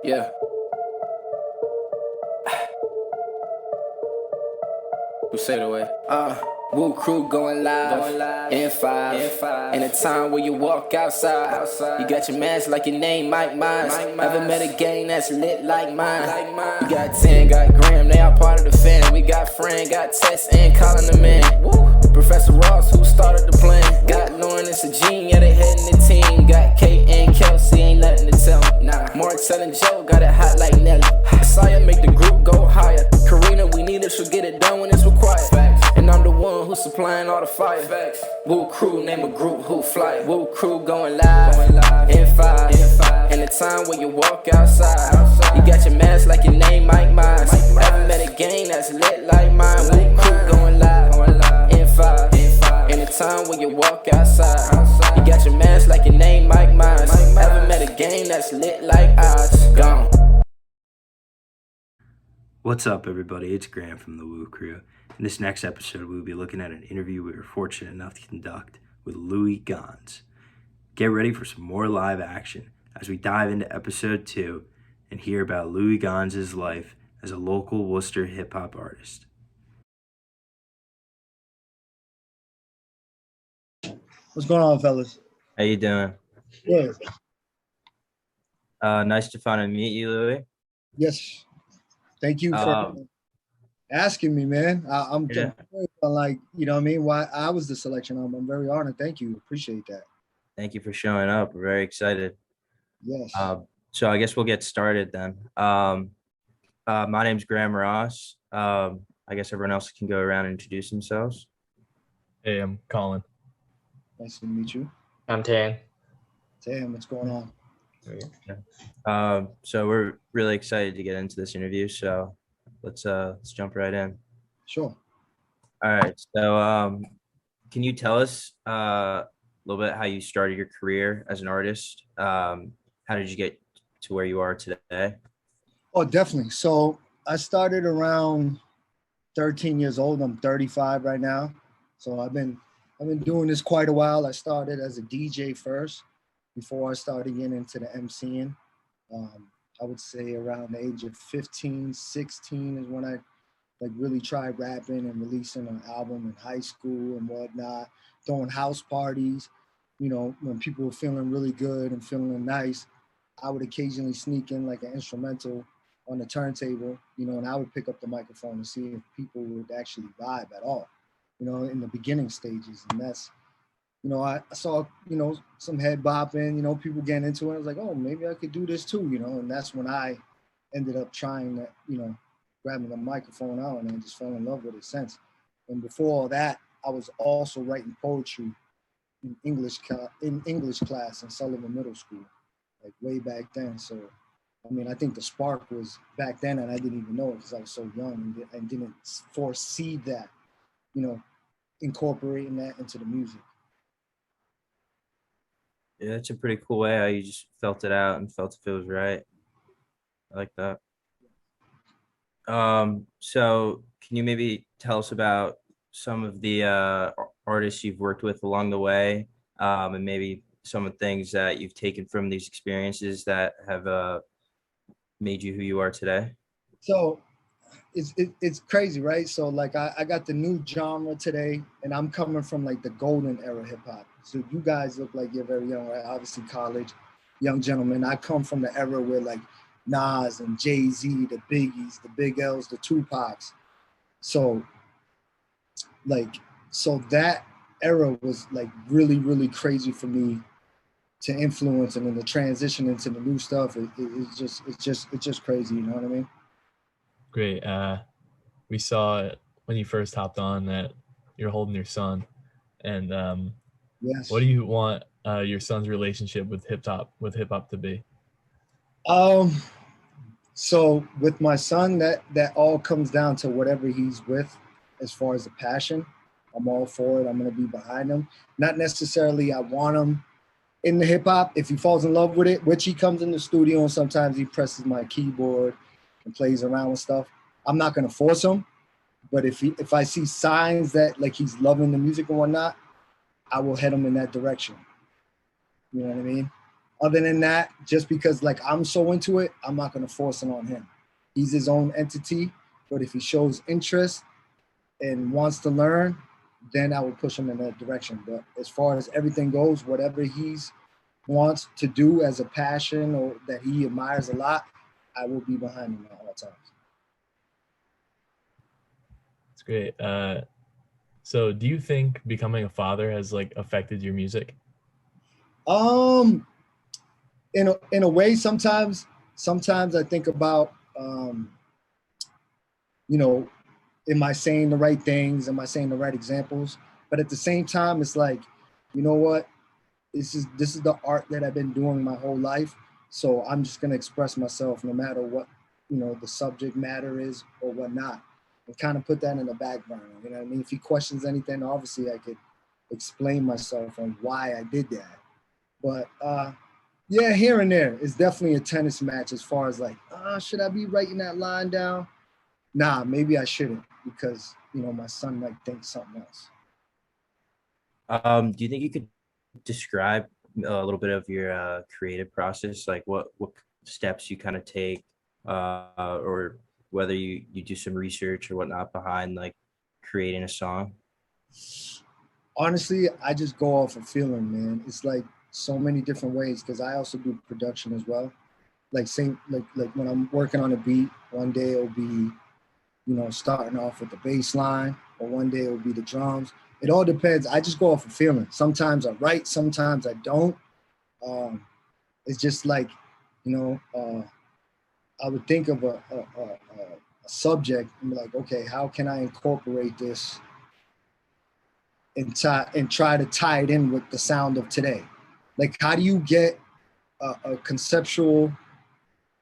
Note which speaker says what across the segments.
Speaker 1: Yeah. Who say the way? Woo crew going live, in five. In a time where you walk outside, you got your mask like your name Mike Myers. Ever met a gang that's lit like mine? You got 10, got Graham, they all part of the fam. We got Fran, got Tess, and calling the man. Professor Ross, who started the plan. Got Lauren and Sajin, yeah, they heading the team. Got Kate and Kelsey, ain't nothing to tell me. Marcel and Joe got it hot like Nelly. Saya make the group go higher. Karina, we need her, she'll get it done when it's required. And I'm the one who's supplying all the fire. Woo crew, name a group who fly. Woo crew going live, in five. In a time when you walk outside, you got your mask like your name Mike Myers. Ever met a gang that's lit like mine? Woo crew going live, in five. In a time when you walk outside, you got your mask like your name Mike Myers. Ever met a gang that's lit like ours? Gone.
Speaker 2: What's up, everybody? It's Graham from the Woo Crew. In this next episode, we'll be looking at an interview we were fortunate enough to conduct with Louie Gonz. Get ready for some more live action as we dive into episode 2 and hear about Louie Gonz's life as a local Worcester hip-hop artist.
Speaker 3: What's going on, fellas?
Speaker 2: How you doing?
Speaker 3: Good.
Speaker 2: Nice to finally meet you, Louie.
Speaker 3: Yes. Thank you for asking me, man. I'm like, you know what I mean? Why I was the selection. I'm very honored. Thank you. Appreciate that.
Speaker 2: Thank you for showing up. We're very excited.
Speaker 3: Yes.
Speaker 2: So I guess we'll get started then. My name's Graham Ross. I guess everyone else can go around and introduce themselves.
Speaker 4: Hey, I'm Colin.
Speaker 3: Nice to meet you.
Speaker 5: I'm Tan.
Speaker 3: Tan, what's going on?
Speaker 2: So we're really excited to get into this interview. So let's jump right in.
Speaker 3: Sure.
Speaker 2: All right. So can you tell us a little bit how you started your career as an artist? How did you get to where you are today?
Speaker 3: Oh, definitely. So I started around 13 years old. I'm 35 right now. So I've been doing this quite a while. I started as a DJ first before I started getting into the MCing. I would say around the age of 15, 16 is when I like really tried rapping and releasing an album in high school and whatnot, throwing house parties. You know, when people were feeling really good and feeling nice, I would occasionally sneak in like an instrumental on the turntable, you know, and I would pick up the microphone and see if people would actually vibe at all, you know, in the beginning stages. And that's, you know, I saw, you know, some head bopping, you know, people getting into it. I was like, oh, maybe I could do this too, you know, and that's when I ended up trying to, you know, grabbing the microphone out and I just fell in love with it since. And before all that, I was also writing poetry in English class in Sullivan Middle School, like way back then. So, I mean, I think the spark was back then and I didn't even know it because I was so young and didn't foresee that, you know, incorporating that into the music.
Speaker 2: Yeah, that's a pretty cool way how you just felt it out and felt it was right. I like that. So can you maybe tell us about some of the artists you've worked with along the way, and maybe some of the things that you've taken from these experiences that have made you who you are today?
Speaker 3: So it's crazy, right? So like I got the new genre today and I'm coming from like the golden era hip hop. So you guys look like you're very young, right? Obviously college, young gentlemen. I come from the era where like Nas and Jay-Z, the Biggies, the Big L's, the Tupacs. So that era was like really, really crazy for me to influence, and then the transition into the new stuff, it's just crazy, you know what I mean?
Speaker 4: Great. We saw when you first hopped on that you're holding your son, and
Speaker 3: Yes.
Speaker 4: what do you want your son's relationship with hip hop to be?
Speaker 3: So with my son, that all comes down to whatever he's with, as far as the passion. I'm all for it. I'm gonna be behind him. Not necessarily I want him in the hip hop. If he falls in love with it, which he comes in the studio and sometimes he presses my keyboard and plays around with stuff, I'm not gonna force him. But if I see signs that like he's loving the music and whatnot, I will head him in that direction. You know what I mean? Other than that, just because like I'm so into it, I'm not gonna force it on him. He's his own entity, but if he shows interest and wants to learn, then I will push him in that direction. But as far as everything goes, whatever he's wants to do as a passion or that he admires a lot, I will be behind him at all times.
Speaker 4: It's great. So do you think becoming a father has like affected your music?
Speaker 3: In a way, sometimes I think about, you know, am I saying the right things? Am I saying the right examples? But at the same time, it's like, you know what? This is the art that I've been doing my whole life. So I'm just gonna express myself no matter what, the subject matter is or whatnot. And kind of put that in the back burner. You know what I mean? If he questions anything, obviously I could explain myself on why I did that. But yeah, here and there, it's definitely a tennis match as far as like, should I be writing that line down? Nah, maybe I shouldn't because my son might think something else.
Speaker 2: Do you think you could describe a little bit of your creative process, like what steps you kind of take, or whether you do some research or whatnot behind like creating a song?
Speaker 3: Honestly, I just go off of feeling, man. It's like so many different ways because I also do production as well. Like like when I'm working on a beat, one day it'll be starting off with the bass line, or one day it'll be the drums. It all depends. I just go off of feeling. Sometimes I write, sometimes I don't. It's just like, I would think of a subject and be like, okay, how can I incorporate this and try to tie it in with the sound of today? Like, how do you get a conceptual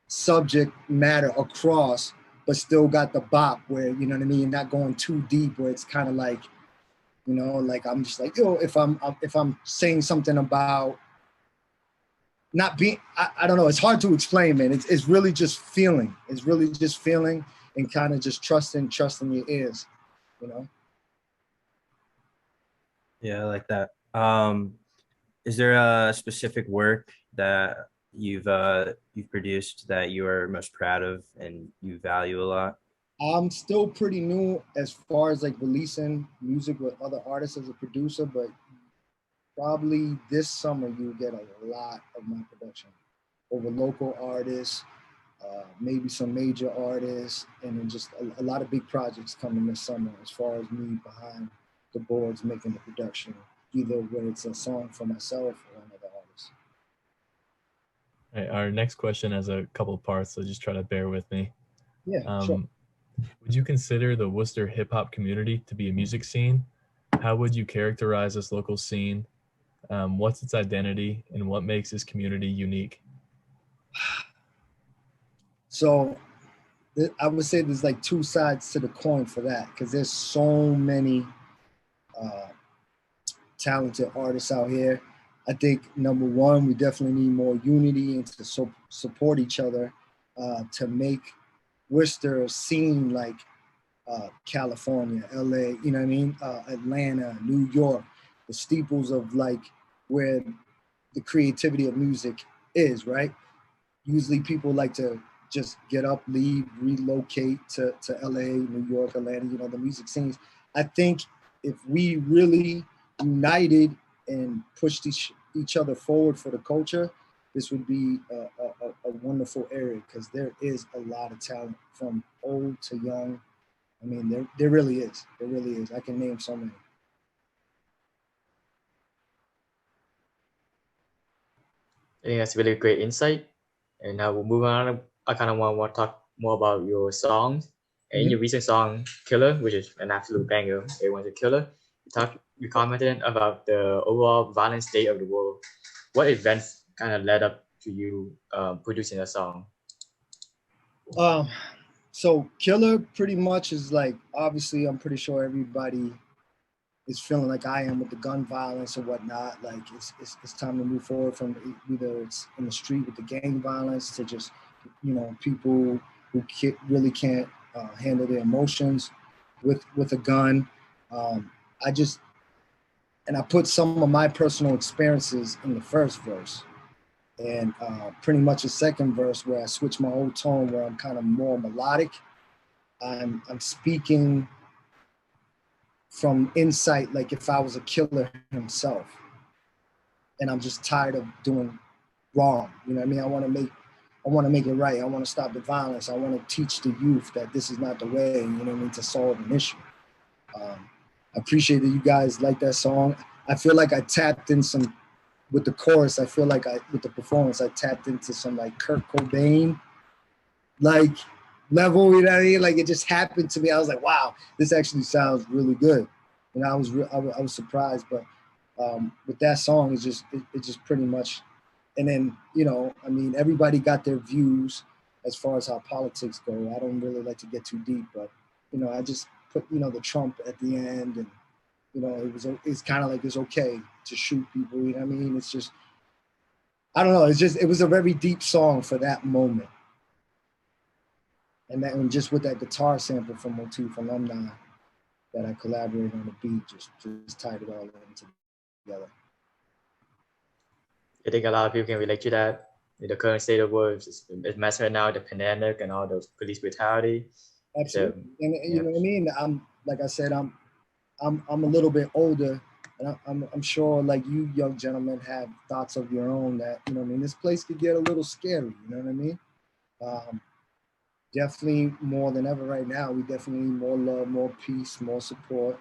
Speaker 3: subject matter across, but still got the bop where, you know what I mean, not going too deep where it's kind of like, like I'm just like, if I'm saying something about not being, I don't know, it's hard to explain, man. It's really just feeling. It's really just feeling and kind of just trusting your ears, you know?
Speaker 2: Yeah, I like that. Is there a specific work that you've produced that you are most proud of and you value a lot?
Speaker 3: I'm still pretty new as far as like releasing music with other artists as a producer, but probably this summer you'll get a lot of my production over local artists, maybe some major artists, and then just a lot of big projects coming this summer as far as me behind the boards making the production, either whether it's a song for myself or another artist.
Speaker 4: All right, our next question has a couple of parts, so just try to bear with me.
Speaker 3: Yeah, sure.
Speaker 4: Would you consider the Worcester hip hop community to be a music scene? How would you characterize this local scene? What's its identity and what makes this community unique?
Speaker 3: So I would say there's like two sides to the coin for that because there's so many talented artists out here. I think number one, we definitely need more unity and to support each other to make Worcester seem like California, LA, you know what I mean? Atlanta, New York, the steeples of like where the creativity of music is, right? Usually people like to just get up, leave, relocate to LA, New York, Atlanta, the music scenes. I think if we really united and pushed each other forward for the culture, this would be a wonderful area because there is a lot of talent from old to young. I mean, there really is. There really is. I can name so many.
Speaker 5: I think that's really great insight. And now we'll move on. I kind of want to talk more about your songs. And in your recent song, Killer, which is an absolute banger, everyone's a killer, you commented about the overall violent state of the world. What events kind of led up to you producing a song?
Speaker 3: So Killer pretty much is like, obviously, I'm pretty sure everybody is feeling like I am with the gun violence or whatnot. Like it's time to move forward from either it's in the street with the gang violence to just, people who really can't handle their emotions with a gun. I put some of my personal experiences in the first verse. And pretty much the second verse where I switch my whole tone, where I'm kind of more melodic. I'm speaking from insight, like if I was a killer himself, and I'm just tired of doing wrong. You know what I mean? I want to make it right. I want to stop the violence. I want to teach the youth that this is not the way, you know what I mean, to solve an issue. I appreciate that you guys like that song. I feel like I tapped in some, with the chorus, I feel like with the performance, I tapped into some like Kurt Cobain, like level, you know what I mean? Like it just happened to me. I was like, wow, this actually sounds really good. And I was surprised, but with that song, it just pretty much, and then, you know, I mean, everybody got their views as far as how politics go. I don't really like to get too deep, but, you know, I just put, you know, the Trump at the end, and, you know, it's kind of like it's okay to shoot people, you know what I mean? It's just, I don't know, it was a very deep song for that moment. And just with that guitar sample from Motif Alumni that I collaborated on the beat, just tied it all in together.
Speaker 5: I think a lot of people can relate to that. In the current state of the world, it's messed right now, the pandemic and all those police brutality.
Speaker 3: Absolutely. And you know what I mean? Like I said, I'm a little bit older, and I'm sure like you young gentlemen have thoughts of your own that, you know what I mean, this place could get a little scary, you know what I mean? Definitely more than ever right now, we definitely need more love, more peace, more support,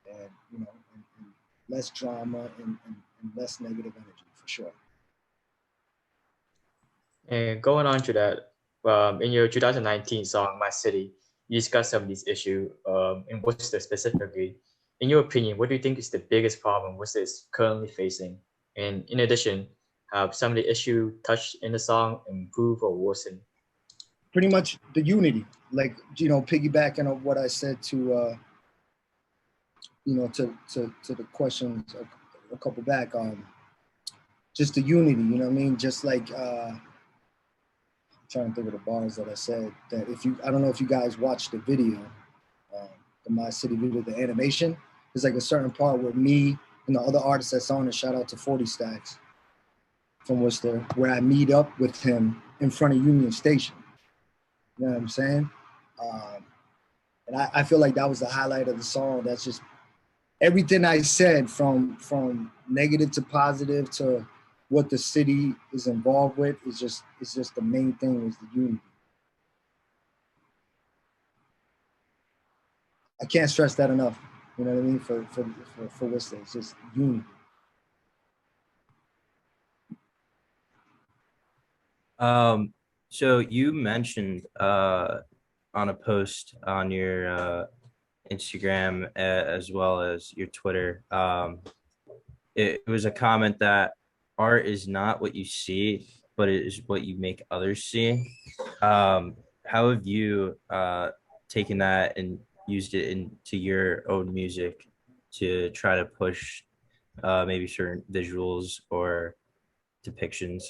Speaker 3: and, you know, and less drama and less negative energy, for sure.
Speaker 5: And going on to that, in your 2019 song "My City," you discussed some of these issues in Worcester specifically. In your opinion, what do you think is the biggest problem Worcester is currently facing? And in addition, have some of the issues touched in the song improved or worsened?
Speaker 3: Pretty much the unity, like, you know, piggybacking on what I said to, you know, to the questions a couple back, just the unity, you know what I mean? Just like, I'm trying to think of the bars that I said, that I don't know if you guys watched the video, the My City video, the animation, there's like a certain part where me and the other artist that's on it, shout out to 40 Stacks from Worcester, where I meet up with him in front of Union Station. You know what I'm saying? And I feel like that was the highlight of the song. That's just everything I said, from negative to positive to what the city is involved with, it's just the main thing is the unity. I can't stress that enough. You know what I mean? For Worcester, it's just unity.
Speaker 2: So you mentioned on a post on your Instagram as well as your Twitter, it was a comment that art is not what you see, but it is what you make others see. How have you taken that and used it into your own music to try to push maybe certain visuals or depictions?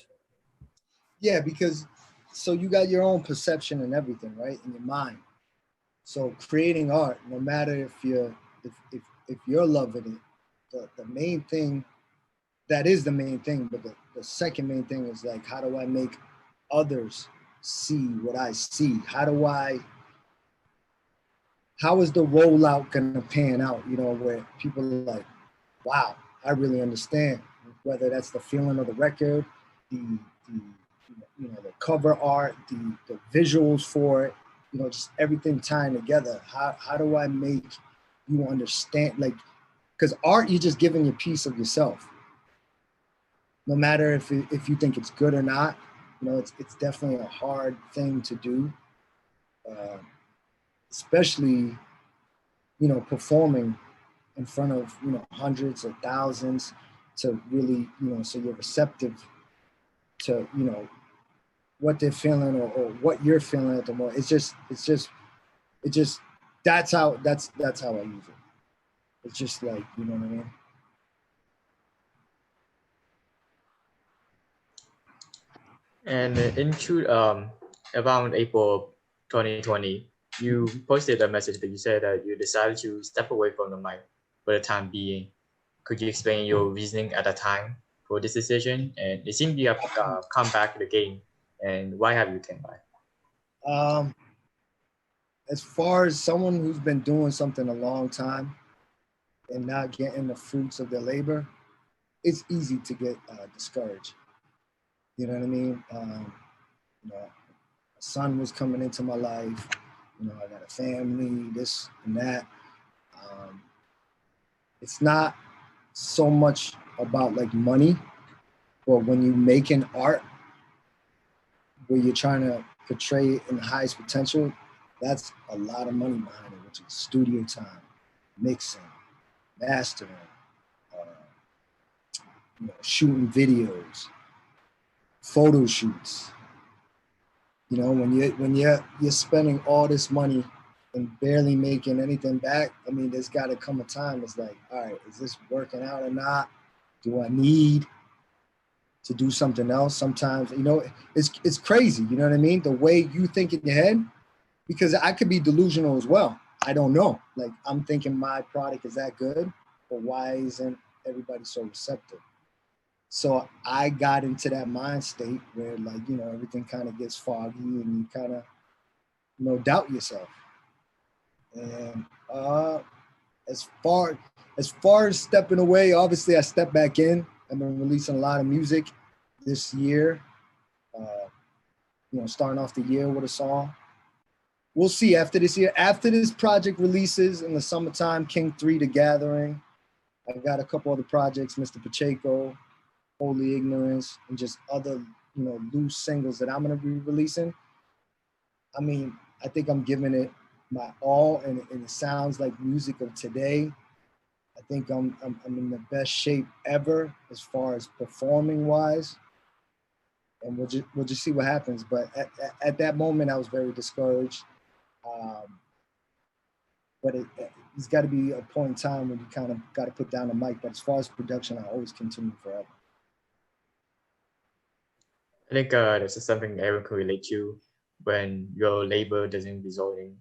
Speaker 3: Yeah, because so you got your own perception and everything, right, in your mind. So creating art, no matter if you're loving it, the main thing, that is the main thing, but the second main thing is like, how do I make others see what I see? How is the rollout gonna pan out, you know, where people are like, wow, I really understand, whether that's the feeling of the record, the you know, the cover art, the visuals for it, you know, just everything tying together. How do I make you understand? Like, because art, you're just giving a piece of yourself. No matter if you think it's good or not, you know, it's definitely a hard thing to do, especially, you know, performing in front of, you know, hundreds or thousands, to really, you know, so you're receptive to, you know, what they're feeling or what you're feeling at the moment. It's just that's how I use it. It's just like, you know what I mean?
Speaker 5: And around April 2020, you posted a message that you said that you decided to step away from the mic for the time being. Could you explain your reasoning at that time? for this decision? And it seems you have come back to the game. And why have you came back?
Speaker 3: As far as someone who's been doing something a long time and not getting the fruits of their labor, it's easy to get discouraged. You know what I mean? You know, a son was coming into my life. You know, I got a family, this and that. It's not so much about like money, but when you making art where you're trying to portray it in the highest potential, that's a lot of money behind it, which is studio time, mixing, mastering, you know, shooting videos, photo shoots. You know, when you're spending all this money and barely making anything back, I mean, there's got to come a time. It's like, all right, is this working out or not? Do I need to do something else? Sometimes, you know, it's crazy. You know what I mean? The way you think in your head, because I could be delusional as well. I don't know. Like, I'm thinking my product is that good, but why isn't everybody so receptive? So I got into that mind state where, like, you know, everything kind of gets foggy and you kind of, you know, doubt yourself. And as far as stepping away, obviously I stepped back in. I've been releasing a lot of music this year. You know, starting off the year with a song. We'll see after this year. After this project releases in the summertime, King 3, The Gathering. I've got a couple other projects, Mr. Pacheco, Holy Ignorance, and just other, you know, loose singles that I'm gonna be releasing. I mean, I think I'm giving it my all, and it sounds like music of today. I think I'm in the best shape ever as far as performing wise, and we'll just see what happens. But at that moment, I was very discouraged. But it's got to be a point in time when you kind of got to put down the mic. But as far as production, I always continue forever.
Speaker 5: I think this is something everyone can relate to when your labor doesn't result in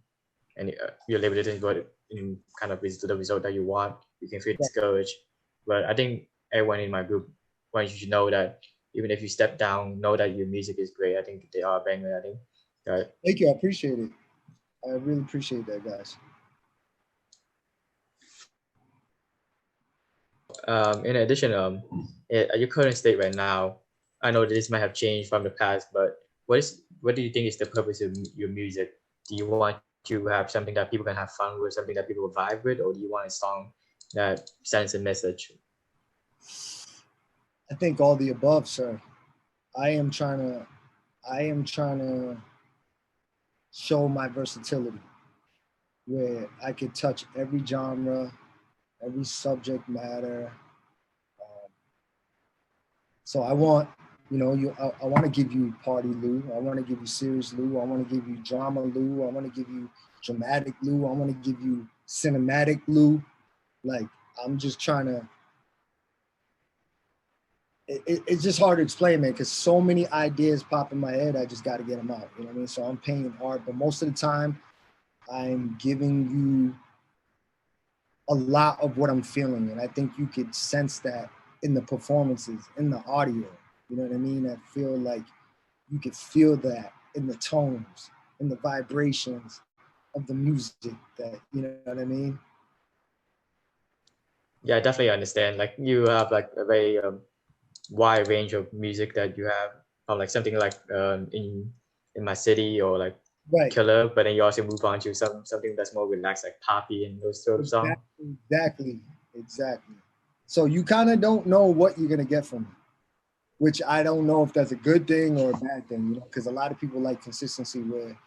Speaker 5: any, your labor doesn't result in kind of the result that you want. You can feel discouraged. But I think everyone in my group wants you to know that even if you step down, know that your music is great. I think they are banger. I think.
Speaker 3: Thank you. I appreciate it. I really appreciate that, guys.
Speaker 5: In addition, at your current state right now, I know this might have changed from the past, but what do you think is the purpose of your music? Do you want to have something that people can have fun with, something that people will vibe with, or do you want a song that sends a message?
Speaker 3: I think all the above, sir. I am trying to show my versatility, where I could touch every genre, every subject matter. So I want, you know, I want to give you party Lou. I want to give you serious Lou. I want to give you drama Lou. I want to give you dramatic Lou. I want to give you cinematic Lou. Like, I'm just trying to, it's just hard to explain, man, because so many ideas pop in my head. I just got to get them out. You know what I mean? So I'm painting art, but most of the time I'm giving you a lot of what I'm feeling. And I think you could sense that in the performances, in the audio. You know what I mean? I feel like you could feel that in the tones, in the vibrations of the music, that, you know what I mean?
Speaker 5: Yeah, I definitely understand. Like, you have like a very wide range of music that you have, from like something like in my city, or like
Speaker 3: Right.
Speaker 5: Killer, but then you also move on to something that's more relaxed, like Poppy and those sort of songs.
Speaker 3: Exactly. So you kind of don't know what you're gonna get from me, which I don't know if that's a good thing or a bad thing, you know, because a lot of people like consistency, where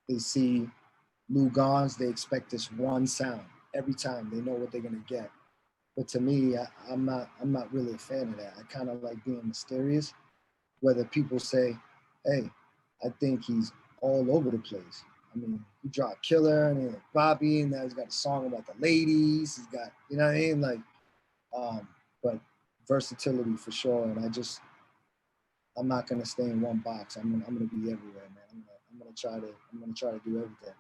Speaker 3: they see Lou Gonz, they expect this one sound every time. They know what they're gonna get. But to me, I'm not really a fan of that. I kind of like being mysterious. Whether people say, "Hey, I think he's all over the place." I mean, he dropped Killer and then Bobby, and now he's got a song about the ladies. He's got, you know what I mean, like, but versatility for sure. And I'm not gonna stay in one box. I'm gonna be everywhere, man. I'm gonna try to do everything.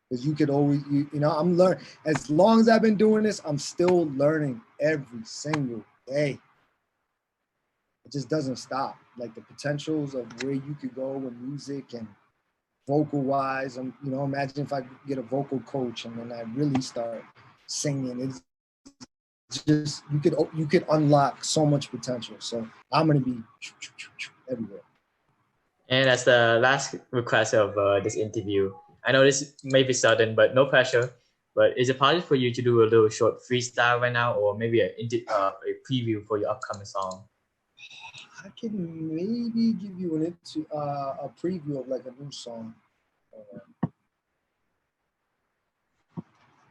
Speaker 3: Because you could always, you know, I'm learning. As long as I've been doing this, I'm still learning every single day. it just doesn't stop. Like the potentials of where you could go with music and vocal wise. Imagine if I could get a vocal coach and then I really start singing. It's just you could unlock so much potential. So I'm gonna be everywhere.
Speaker 5: And as the last request of this interview, I know this may be sudden, but no pressure. But is it possible for you to do a little short freestyle right now, or maybe a preview for your upcoming song?
Speaker 3: I can maybe give you a preview of like a new song.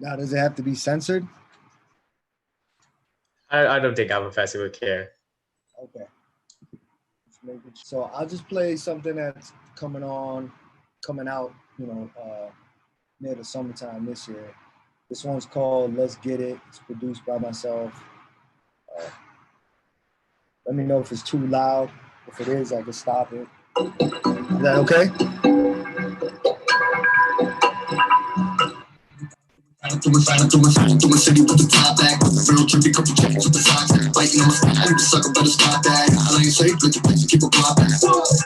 Speaker 3: Now, does it have to be censored?
Speaker 5: I don't think our professor would care.
Speaker 3: Okay. So I'll just play something that's coming out, near the summertime this year. This one's called Let's Get It. It's produced by myself. Let me know if it's too loud. If it is, I can stop it. Is that okay? Through my city with the top back. Real trippy, couple checks with the socks. Biting on my style, you sucker better stop that. I ain't safe, let the place keep a block back.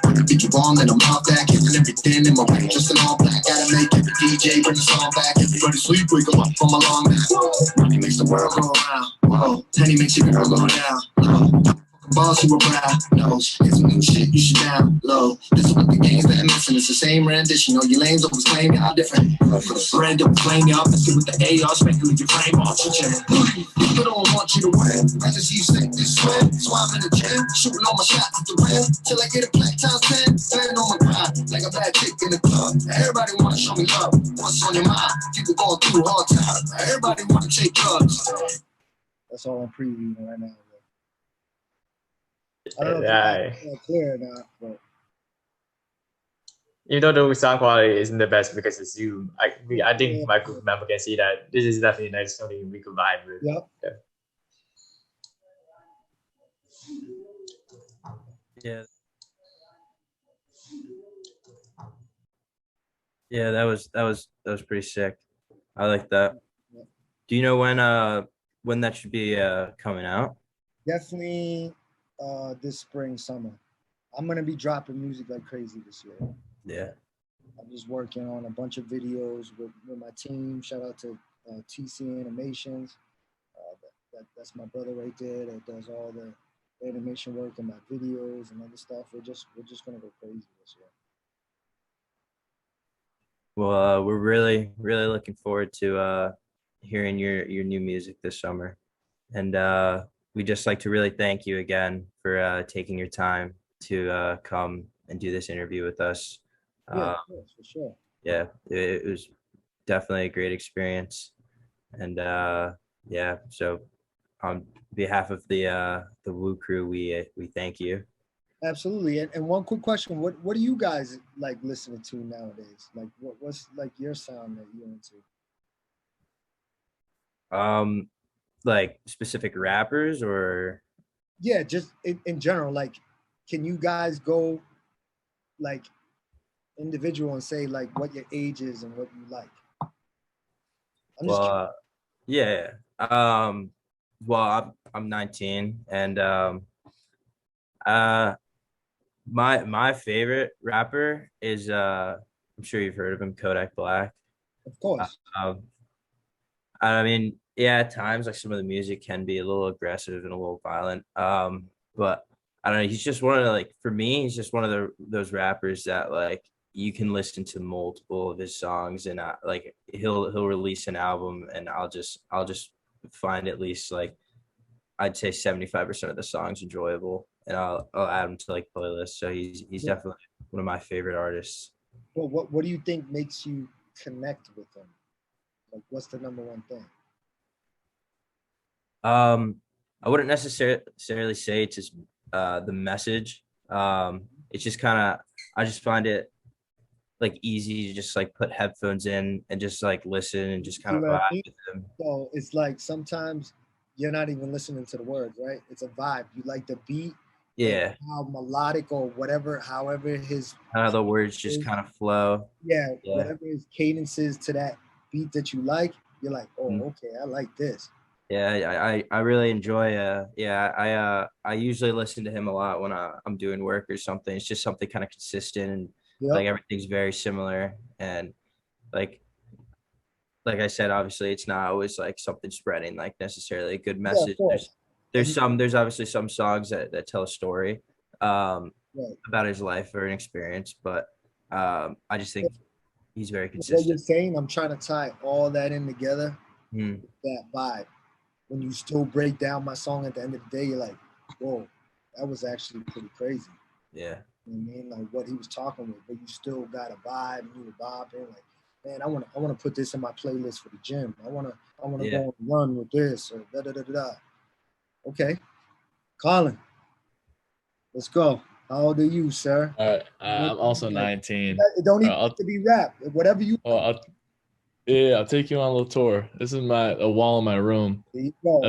Speaker 3: When I beat you on, then I'm off back. Hitting everything in my way, just an all black. Gotta make every DJ bring the song back. Everybody sleep, wake them up from a long nap. Money makes the world go around. Whoa, Henny makes your girl go down. Boss, you a brown nose. It's some new shit, you should down low. This is what the game's been missing. It's the same rendition. All your lanes always claim y'all different. Friend up, claim y'all. Let's get with the AR, speculate your frame off your chin. People don't want you to win. I just see you stick this swim. So I'm in the gym, shooting all my shots at the rim. Till I get a black times 10. Standing on my grind, like a bad chick in the club. Everybody wanna show me love. What's on your mind? People going through hard times. Everybody wanna take drugs. That's all I'm previewing right now. I don't know if it's clear or not, but
Speaker 5: even though the sound quality isn't the best because it's Zoom, I think my group member can see that this is definitely nice something we could vibe with.
Speaker 3: Yep.
Speaker 2: Yeah, that was pretty sick. I like that. Do you know when that should be coming out?
Speaker 3: Definitely this spring, summer. I'm gonna be dropping music like crazy this year.
Speaker 2: Yeah.
Speaker 3: I'm just working on a bunch of videos with my team. Shout out to TC Animations. That's my brother right there that does all the animation work and my videos and other stuff. We're just gonna go crazy this year.
Speaker 2: Well, we're really looking forward to hearing your new music this summer, and we'd just like to really thank you again for taking your time to come and do this interview with us.
Speaker 3: Yeah, of course, for sure.
Speaker 2: Yeah, it was definitely a great experience, and yeah. So on behalf of the Woo crew, we thank you.
Speaker 3: Absolutely. And one quick question: what do you guys like listening to nowadays? Like, what's like your sound that you're into?
Speaker 2: Like specific rappers or?
Speaker 3: Yeah, just in general. Like, can you guys go like individual and say like what your age is and what you like?
Speaker 2: Well, yeah. Well, I'm 19, and my favorite rapper is I'm sure you've heard of him, Kodak Black.
Speaker 3: Of course.
Speaker 2: I mean, yeah, at times like some of the music can be a little aggressive and a little violent. But I don't know. He's just one of for me, he's just one of those rappers that like you can listen to multiple of his songs, and like he'll release an album, and I'll just find at least like I'd say 75% of the songs enjoyable, and I'll add them to like playlists. So he's definitely one of my favorite artists.
Speaker 3: Well, what do you think makes you connect with him? Like, what's the number one thing?
Speaker 2: I wouldn't necessarily say it's just the message. It's just kind of, I just find it like easy to just like put headphones in and just like listen and just kind of vibe with them.
Speaker 3: So it's like sometimes you're not even listening to the words, right? It's a vibe. You like the beat.
Speaker 2: Yeah.
Speaker 3: How melodic or whatever, however his
Speaker 2: how the words just kind of flow.
Speaker 3: Yeah, whatever his cadence is to that beat that you like, you're like, oh, okay, I like this.
Speaker 2: Yeah, I really enjoy I usually listen to him a lot when I'm doing work or something. It's just something kind of consistent and like
Speaker 3: Yep.
Speaker 2: everything's very similar and like like I said, obviously it's not always like something spreading like necessarily a good
Speaker 3: Yeah, of
Speaker 2: message.
Speaker 3: course. And
Speaker 2: There's obviously some songs that tell a story
Speaker 3: right.
Speaker 2: about his life or an experience, but I just think he's very
Speaker 3: What you're
Speaker 2: consistent.
Speaker 3: saying, I'm trying to tie all that in together,
Speaker 2: Hmm.
Speaker 3: that vibe. When you still break down my song at the end of the day, you're like, whoa, that was actually pretty crazy.
Speaker 2: Yeah.
Speaker 3: You know what I mean? Like what he was talking with, but you still got a vibe and you were bopping. Like, man, I wanna put this in my playlist for the gym. I wanna
Speaker 2: Yeah.
Speaker 3: go and run with this or da da da da da. Okay. Colin, let's go. How old are you, sir?
Speaker 4: All right,
Speaker 3: What,
Speaker 4: I'm also
Speaker 3: like,
Speaker 4: 19.
Speaker 3: it don't even have
Speaker 4: I'll
Speaker 3: to be rap. Whatever you
Speaker 4: well, yeah, I'll take you on a little tour. This is a wall in my room
Speaker 3: there you go.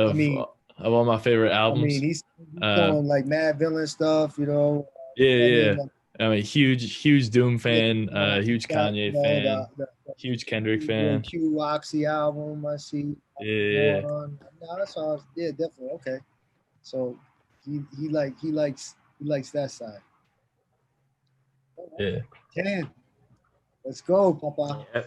Speaker 4: of all my favorite
Speaker 3: I mean,
Speaker 4: albums.
Speaker 3: he's
Speaker 4: Uh,
Speaker 3: doing like mad villain stuff, you know.
Speaker 4: yeah,
Speaker 3: I mean,
Speaker 4: yeah.
Speaker 3: like,
Speaker 4: I'm a huge Doom
Speaker 3: yeah,
Speaker 4: fan.
Speaker 3: he's
Speaker 4: Huge
Speaker 3: got
Speaker 4: Kanye fan. Huge Kendrick
Speaker 3: the
Speaker 4: fan.
Speaker 3: Q Oxy album. I see
Speaker 4: Yeah, yeah,
Speaker 3: on. No, that's all. Yeah, definitely. Okay, so he likes that side.
Speaker 4: yeah.
Speaker 3: 10. Let's go, Papa.
Speaker 5: Yeah.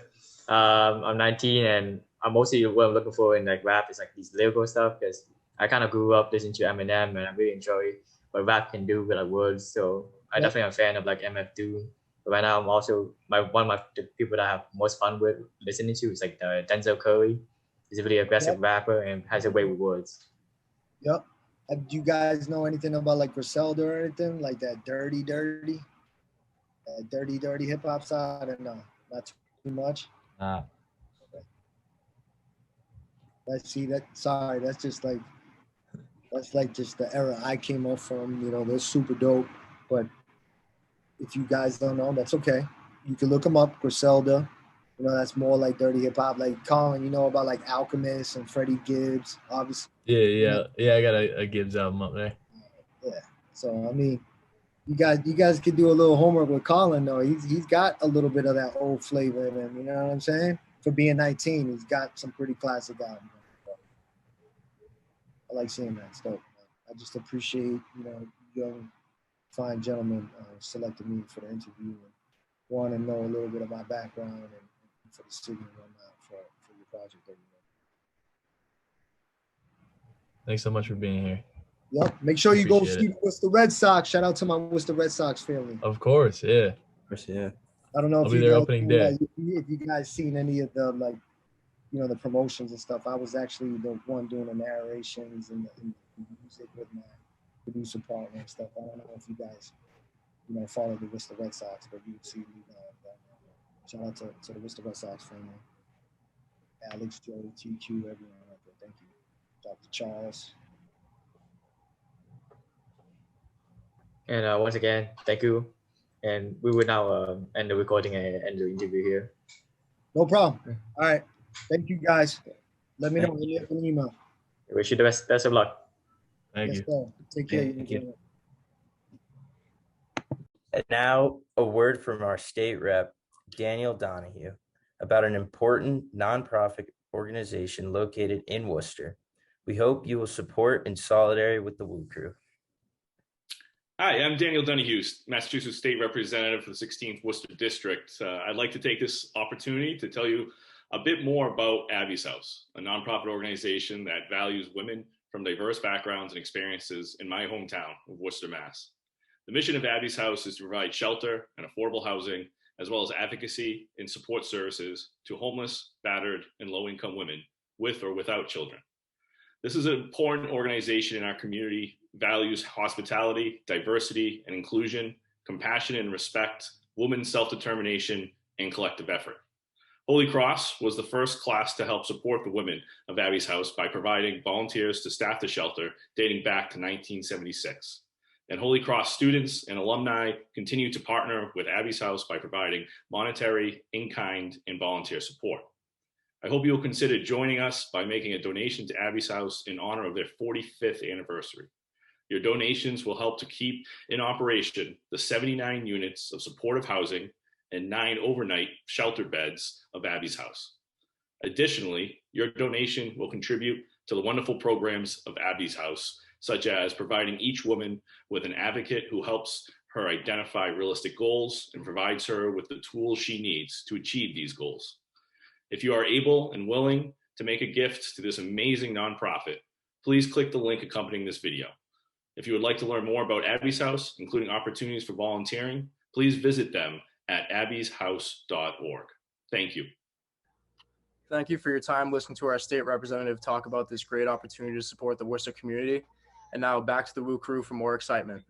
Speaker 5: I'm 19 and I'm mostly what I'm looking for in like rap is like these lyrical stuff because I kind of grew up listening to Eminem and I really enjoy what rap can do with like words. So I
Speaker 3: Yep.
Speaker 5: definitely am a fan of like MF Doom. But right now I'm also one of my the people that I have most fun with listening to is like Denzel Curry. He's a really aggressive
Speaker 3: Yep.
Speaker 5: rapper and has a way with words.
Speaker 3: Yep. Do you guys know anything about like Griselda or anything like that dirty hip hop side? I don't know. Not too much.
Speaker 4: Nah.
Speaker 3: Let's see that. Sorry, that's like just the era I came up from. You know, they're super dope. But if you guys don't know, that's okay. You can look them up, Griselda. You know, that's more like dirty hip hop. Like Colin, you know about like Alchemist and Freddie Gibbs, obviously.
Speaker 4: Yeah,
Speaker 3: You know,
Speaker 4: yeah. I got a Gibbs album up there.
Speaker 3: yeah. So I mean, you guys could do a little homework with Colin though. He's got a little bit of that old flavor in him. You know what I'm saying? For being 19, he's got some pretty classic albums. I like seeing that stuff. I just appreciate, you know, young, fine gentlemen selected me for the interview and want to know a little bit of my background and for the city and whatnot for your project that you
Speaker 4: Thanks so much for being here.
Speaker 3: know. Yep. Make sure you go
Speaker 4: Appreciate
Speaker 3: see
Speaker 4: it.
Speaker 3: Worcester Red Sox. Shout out to my Worcester Red Sox family.
Speaker 4: Of course, yeah.
Speaker 2: Of course, yeah.
Speaker 3: I don't know
Speaker 4: I'll
Speaker 3: if
Speaker 4: be
Speaker 3: you
Speaker 4: there
Speaker 3: guys
Speaker 4: opening day.
Speaker 3: if you guys seen any of the like, you know, the promotions and stuff. I was actually the one doing the narrations and the music with my producer partner and stuff. I don't know if you guys, you know, follow the Worcester Red Sox, but you would see me shout out to the Worcester Red Sox family. Alex, Joe, TQ, everyone out there. Thank you. Dr. Charles.
Speaker 5: And once again, thank you. And we will now end the recording and end the interview here.
Speaker 3: No problem. All right. Thank you guys. Let me know.
Speaker 2: Thank
Speaker 3: Hit me up an email.
Speaker 5: I wish you the best of luck.
Speaker 4: Thank
Speaker 3: Yes,
Speaker 4: you.
Speaker 3: sir. Take care.
Speaker 2: Yeah,
Speaker 3: You
Speaker 2: thank you.
Speaker 3: enjoy it.
Speaker 2: And now, a word from our state rep, Daniel Donahue, about an important nonprofit organization located in Worcester. We hope you will support in solidarity with the Woo Crew.
Speaker 6: Hi, I'm Daniel Donahue, Massachusetts State Representative for the 16th Worcester District. I'd like to take this opportunity to tell you a bit more about Abby's House, a nonprofit organization that values women from diverse backgrounds and experiences in my hometown of Worcester, Mass. The mission of Abby's House is to provide shelter and affordable housing, as well as advocacy and support services to homeless, battered, and low-income women with or without children. This is an important organization in our community, values hospitality, diversity and inclusion, compassion and respect, women's self-determination, and collective effort. Holy Cross was the first class to help support the women of Abby's House by providing volunteers to staff the shelter dating back to 1976. And Holy Cross students and alumni continue to partner with Abby's House by providing monetary, in-kind, and volunteer support. I hope you'll consider joining us by making a donation to Abby's House in honor of their 45th anniversary. Your donations will help to keep in operation the 79 units of supportive housing and 9 overnight shelter beds of Abby's House. Additionally, your donation will contribute to the wonderful programs of Abby's House, such as providing each woman with an advocate who helps her identify realistic goals and provides her with the tools she needs to achieve these goals. If you are able and willing to make a gift to this amazing nonprofit, please click the link accompanying this video. If you would like to learn more about Abby's House, including opportunities for volunteering, please visit them at abbyshouse.org. Thank you.
Speaker 7: Thank you for your time listening to our state representative talk about this great opportunity to support the Worcester community. And now back to the Woo Crew for more excitement.